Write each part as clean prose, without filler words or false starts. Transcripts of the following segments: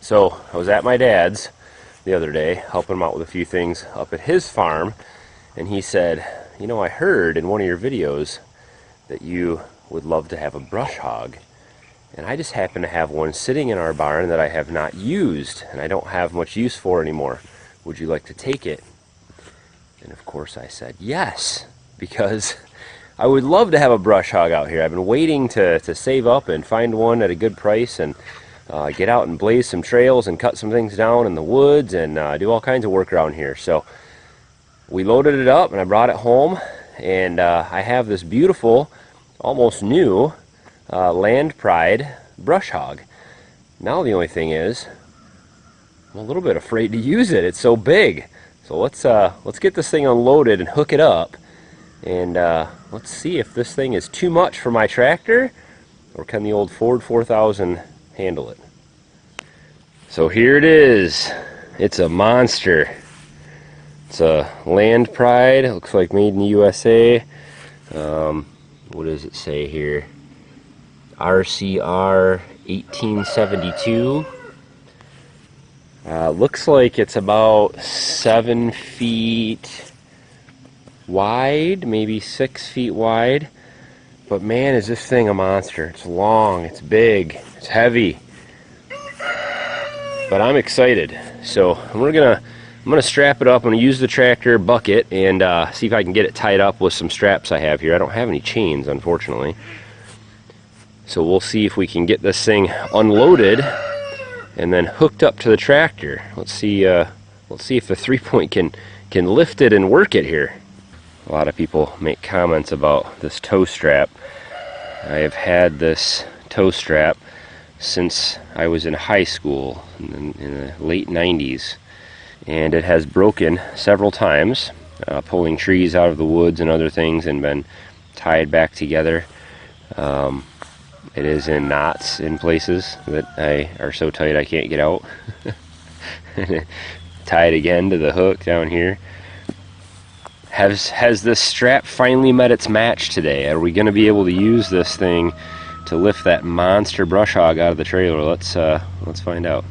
So I was at my dad's the other day, helping him out with a few things up at his farm, and he said, you know, I heard in one of your videos that you would love to have a brush hog. And I just happen to have one sitting in our barn that I have not used, and I don't have much use for anymore. Would you like to take it? And of course I said yes, because I would love to have a brush hog out here. I've been waiting to save up and find one at a good price and get out and blaze some trails and cut some things down in the woods and do all kinds of work around here. So we loaded it up and I brought it home, and I have this beautiful, almost new Land Pride brush hog. Now the only thing is, I'm a little bit afraid to use it. It's so big. So let's get this thing unloaded and hook it up, and let's see if this thing is too much for my tractor, or can the old Ford 4000 handle it. So here it is. It's a monster. It's a Land Pride. It looks like made in the USA. What does it say here? RCR 1872. Looks like it's about 7 feet wide, maybe 6 feet wide. But man, is this thing a monster. It's long, it's big, it's heavy. But I'm excited. So I'm gonna strap it up. I'm gonna use the tractor bucket and see if I can get it tied up with some straps I have here. I don't have any chains, unfortunately. So we'll see if we can get this thing unloaded and then hooked up to the tractor. Let's see if the 3-point can lift it and work it here. A lot of people make comments about this toe strap. I have had this toe strap since I was in high school in the late 90s, and it has broken several times, pulling trees out of the woods and other things, and been tied back together. It is in knots in places that are so tight I can't get out. Tied again to the hook down here. Has this strap finally met its match today? Are we going to be able to use this thing to lift that monster brush hog out of the trailer? Let's find out.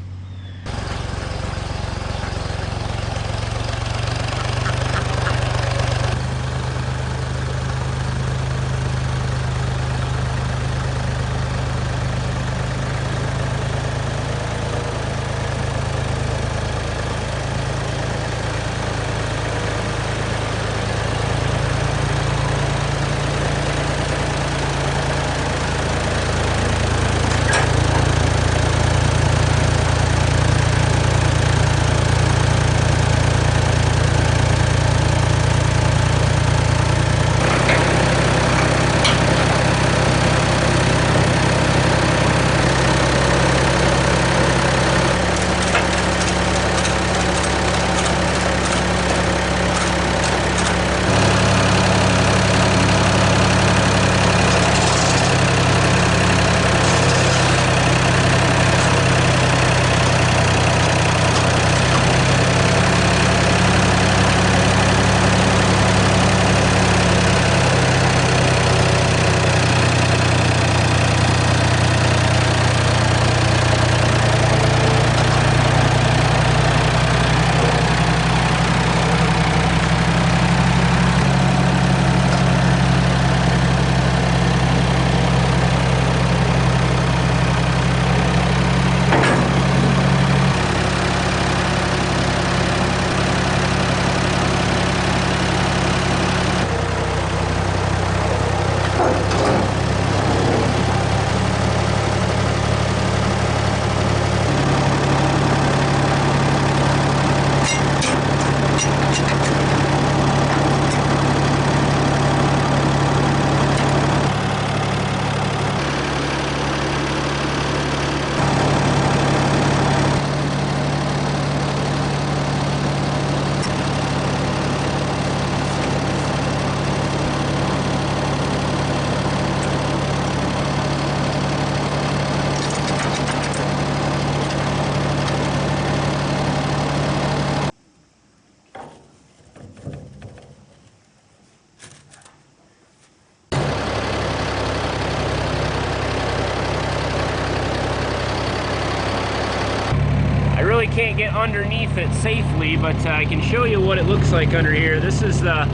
I really can't get underneath it safely, but I can show you what it looks like under here. This is the,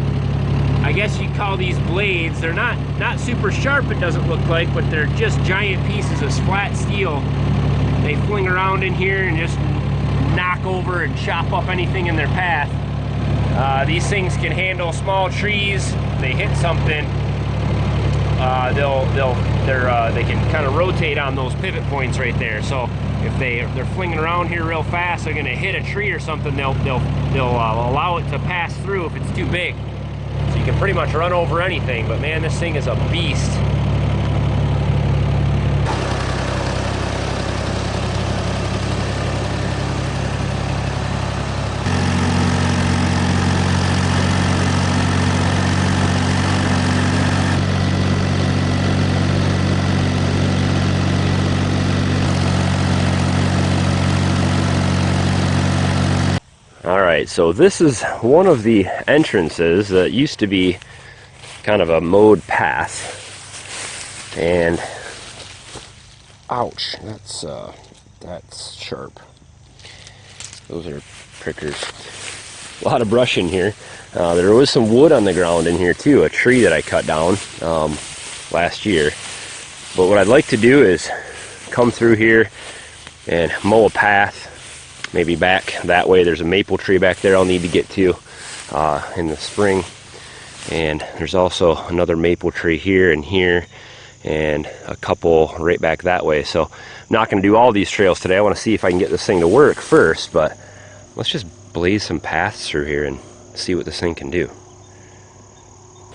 I guess you'd call these blades. They're not super sharp, it doesn't look like, but they're just giant pieces of flat steel. They fling around in here and just knock over and chop up anything in their path. These things can handle small trees. They hit something, they can kind of rotate on those pivot points right there. So if they're flinging around here real fast, they're going to hit a tree or something. They'll allow it to pass through if it's too big. So you can pretty much run over anything. But man, this thing is a beast. Alright, so this is one of the entrances that used to be kind of a mowed path. And ouch, that's sharp. Those are prickers. A lot of brush in here. There was some wood on the ground in here too, a tree that I cut down last year. But what I'd like to do is come through here and mow a path. Maybe back that way. There's a maple tree back there I'll need to get to in the spring. And there's also another maple tree here and here, and a couple right back that way. So I'm not going to do all these trails today. I want to see if I can get this thing to work first, but let's just blaze some paths through here and see what this thing can do.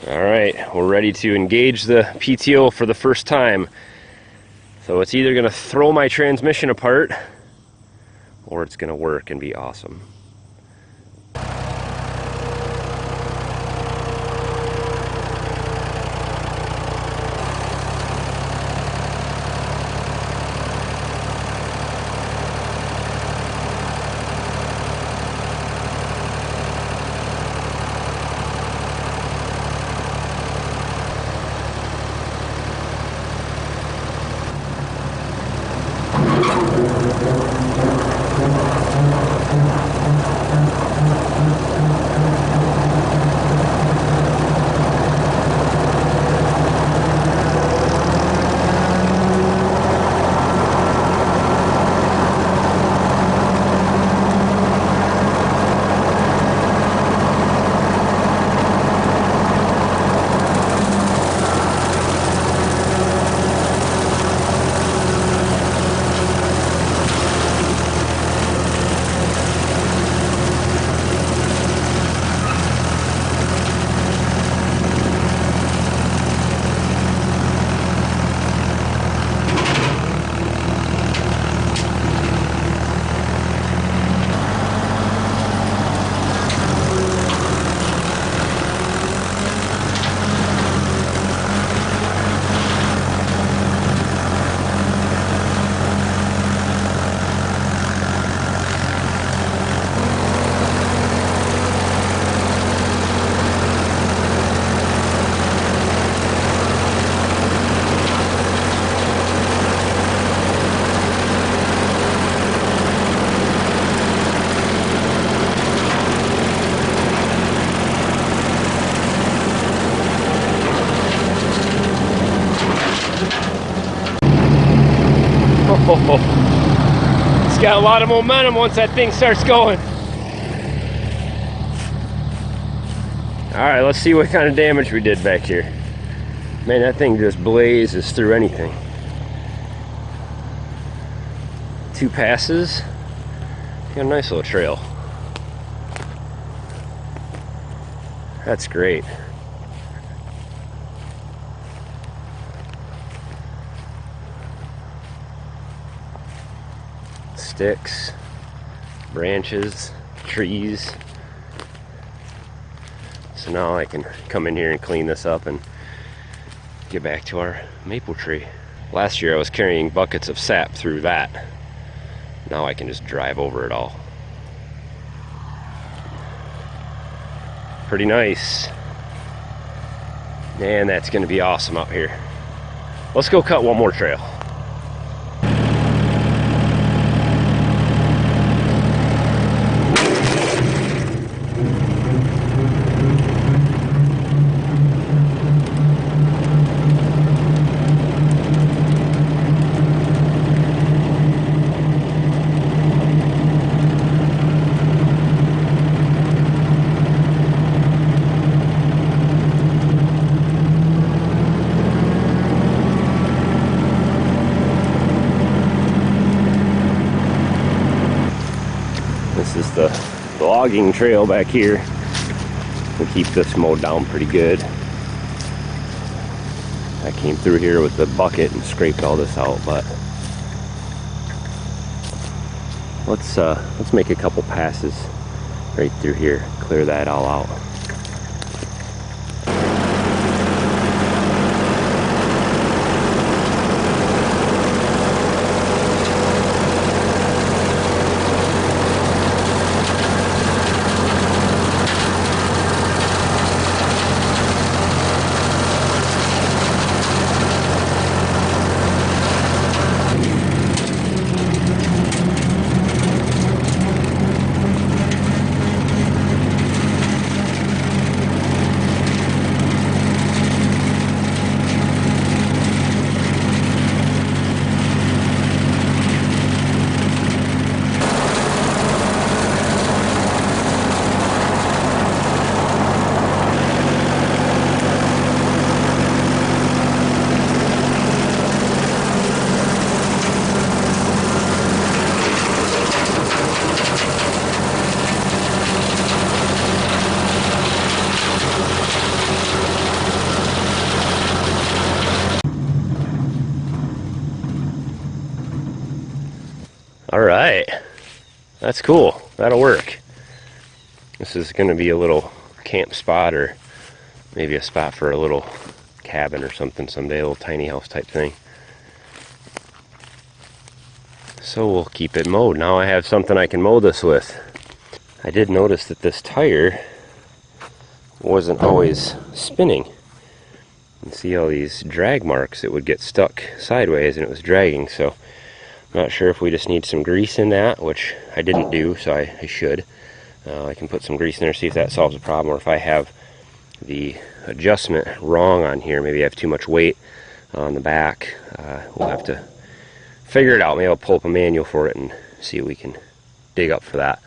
Alright, we're ready to engage the PTO for the first time. So it's either going to throw my transmission apart, or it's going to work and be awesome. It's got a lot of momentum once that thing starts going. Alright, let's see what kind of damage we did back here. Man, that thing just blazes through anything. 2 passes. Got a nice little trail. That's great. Sticks, branches, trees. So now I can come in here and clean this up and get back to our maple tree. Last year I was carrying buckets of sap through that. Now I can just drive over it all. Pretty nice. Man, that's gonna be awesome out here. Let's go cut one more trail. This is the logging trail back here. We keep this mowed down pretty good. I came through here with the bucket and scraped all this out, but let's make a couple passes right through here, clear that all out. All right, that's cool. That'll work. This is going to be a little camp spot, or maybe a spot for a little cabin or something someday, a little tiny house type thing. So we'll keep it mowed. Now I have something I can mow this with. I did notice that this tire wasn't always spinning. You see all these drag marks. It would get stuck sideways and it was dragging, so I'm not sure if we just need some grease in that, which I didn't do, so I should. I can put some grease in there, see if that solves the problem, or if I have the adjustment wrong on here, maybe I have too much weight on the back. We'll have to figure it out. Maybe I'll pull up a manual for it and see if we can dig up for that.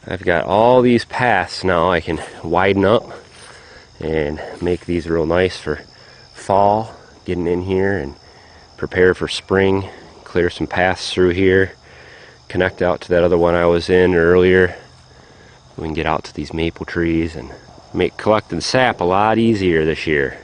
I've got all these paths now I can widen up and make these real nice for fall, getting in here and prepare for spring. Clear some paths through here, connect out to that other one I was in earlier. We can get out to these maple trees and make collecting sap a lot easier this year.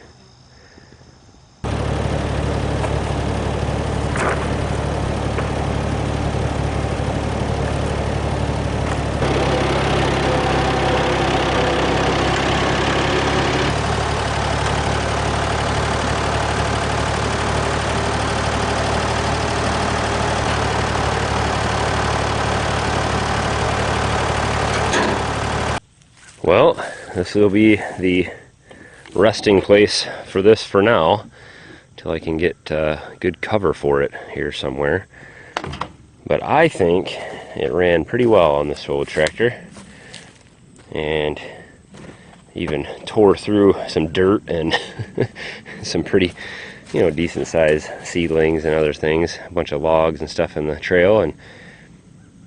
Well, this will be the resting place for this for now, until I can get good cover for it here somewhere. But I think it ran pretty well on this old tractor, and even tore through some dirt and some pretty, decent sized seedlings and other things, a bunch of logs and stuff in the trail, and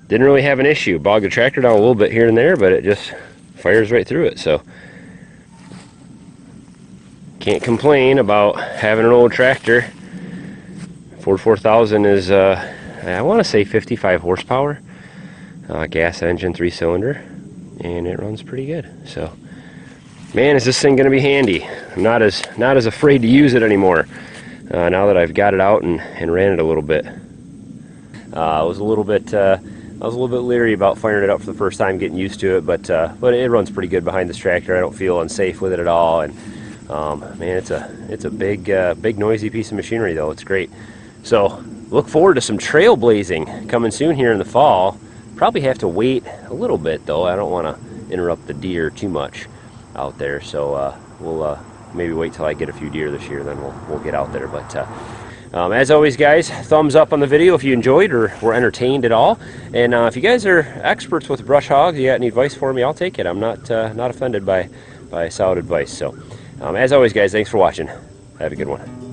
didn't really have an issue. Bogged the tractor down a little bit here and there, but it just fires right through it. So can't complain about having an old tractor. Ford 4000 is I want to say 55 horsepower, gas engine, 3-cylinder, and it runs pretty good. So man, is this thing going to be handy. I'm not as afraid to use it anymore now that I've got it out and ran it a little bit. I was a little bit leery about firing it up for the first time, getting used to it, but it runs pretty good behind this tractor. I don't feel unsafe with it at all, and man, it's a big noisy piece of machinery though. It's great. So look forward to some trailblazing coming soon here in the fall. Probably have to wait a little bit though. I don't want to interrupt the deer too much out there, so we'll maybe wait till I get a few deer this year, then we'll get out there. But as always, guys, thumbs up on the video if you enjoyed or were entertained at all. And if you guys are experts with brush hogs, you got any advice for me, I'll take it. I'm not offended by solid advice. So as always, guys, thanks for watching. Have a good one.